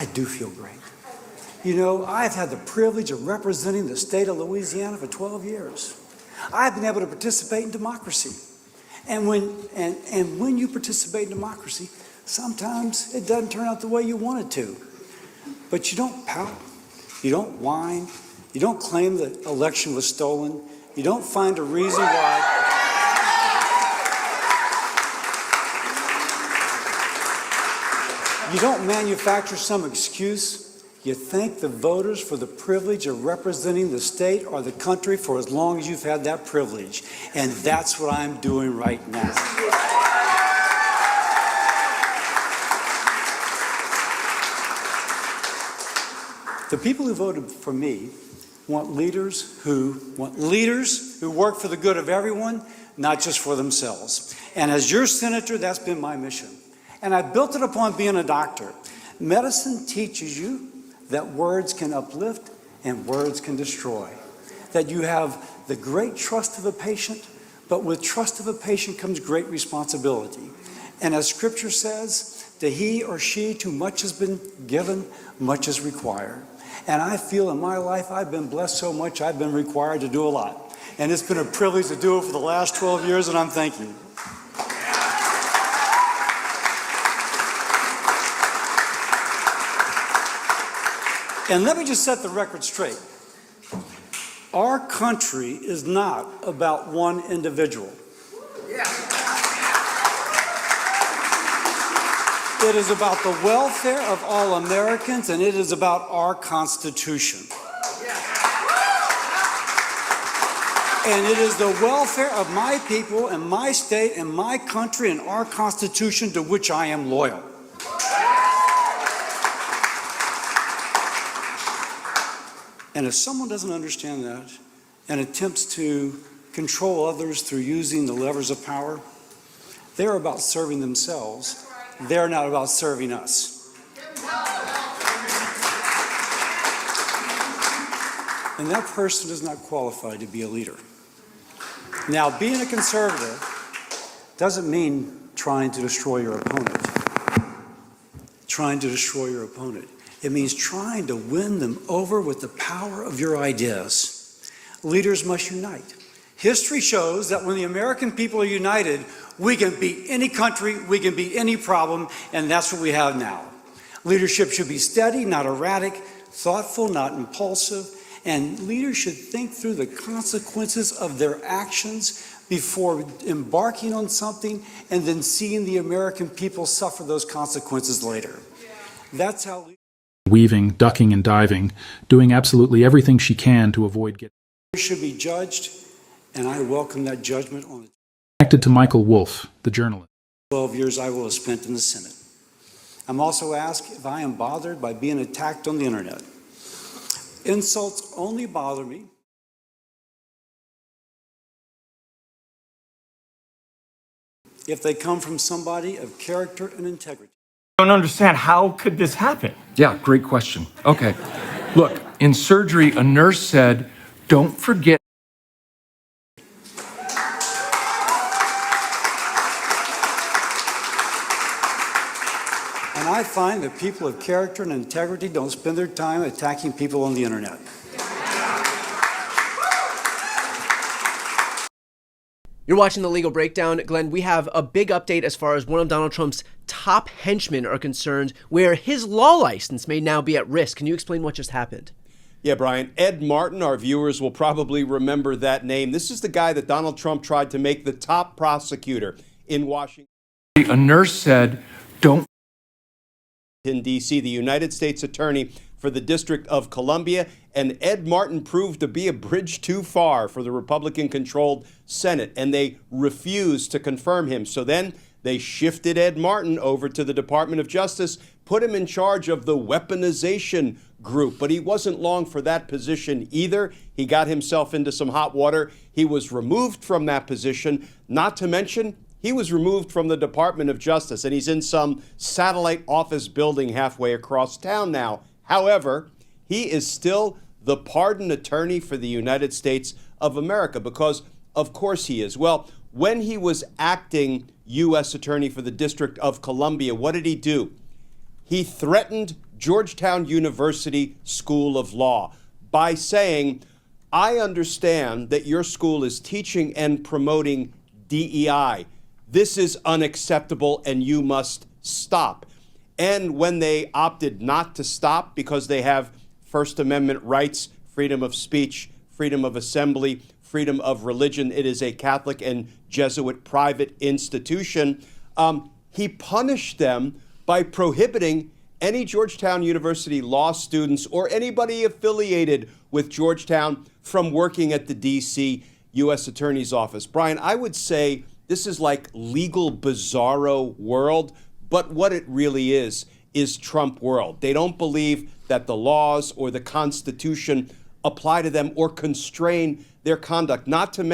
I do feel great. You know, I've had the privilege of representing the state of Louisiana for 12 years. I've been able to participate in democracy. And when you participate in democracy, sometimes it doesn't turn out the way you want it to. But you don't pout, you don't whine, you don't claim the election was stolen, you don't find a reason why. You don't manufacture some excuse. You thank the voters for the privilege of representing the state or the country for as long as you've had that privilege. And that's what I'm doing right now. The people who voted for me want leaders who work for the good of everyone, not just for themselves. And as your senator, that's been my mission. And I built it upon being a doctor. Medicine teaches you that words can uplift and words can destroy. That you have the great trust of a patient, but with trust of a patient comes great responsibility. And as Scripture says, to he or she to much has been given, much is required. And I feel in my life I've been blessed so much I've been required to do a lot. And it's been a privilege to do it for the last 12 years, and I'm thanking you. And let me just set the record straight. Our country is not about one individual. It is about the welfare of all Americans, and it is about our Constitution. And it is the welfare of my people and my state and my country and our Constitution to which I am loyal. And if someone doesn't understand that and attempts to control others through using the levers of power, they're about serving themselves. They're not about serving us. And that person is not qualified to be a leader. Now, being a conservative doesn't mean trying to destroy your opponent. Trying to destroy your opponent. It means trying to win them over with the power of your ideas. Leaders must unite. History shows that when the American people are united, we can beat any country, we can beat any problem, and that's what we have now. Leadership should be steady, not erratic, thoughtful, not impulsive, and leaders should think through the consequences of their actions before embarking on something and then seeing the American people suffer those consequences later. That's how weaving, ducking and diving, doing absolutely everything she can to avoid getting should be judged, and I welcome that judgment on it. Connected to Michael Wolff, the journalist. 12 years I will have spent in the Senate. I'm also asked if I am bothered by being attacked on the internet. Insults only bother me if they come from somebody of character and integrity. I don't understand. How could this happen? Yeah, great question. Okay. Look, in surgery, a nurse said, don't forget. And I find that people of character and integrity don't spend their time attacking people on the internet. You're watching The Legal Breakdown. Glenn, we have a big update as far as one of Donald Trump's top henchmen are concerned, where his law license may now be at risk. Can you explain what just happened? Yeah, Brian. Ed Martin, our viewers will probably remember that name. This is the guy that Donald Trump tried to make the top prosecutor in Washington. A nurse said, don't. In D.C., the United States Attorney for the District of Columbia, and Ed Martin proved to be a bridge too far for the Republican-controlled Senate, and they refused to confirm him. So then they shifted Ed Martin over to the Department of Justice, put him in charge of the weaponization group, but he wasn't long for that position either. He got himself into some hot water. He was removed from that position, not to mention he was removed from the Department of Justice, and he's in some satellite office building halfway across town now. However, he is still the pardon attorney for the United States of America because, of course, he is. Well, when he was acting U.S. Attorney for the District of Columbia, what did he do? He threatened Georgetown University School of Law by saying, I understand that your school is teaching and promoting DEI. This is unacceptable and you must stop. And when they opted not to stop because they have First Amendment rights, freedom of speech, freedom of assembly, freedom of religion, it is a Catholic and Jesuit private institution, he punished them by prohibiting any Georgetown University law students or anybody affiliated with Georgetown from working at the D.C. U.S. Attorney's Office. Brian, I would say this is like legal bizarro world, but what it really is Trump world. They don't believe that the laws or the Constitution apply to them or constrain their conduct, not to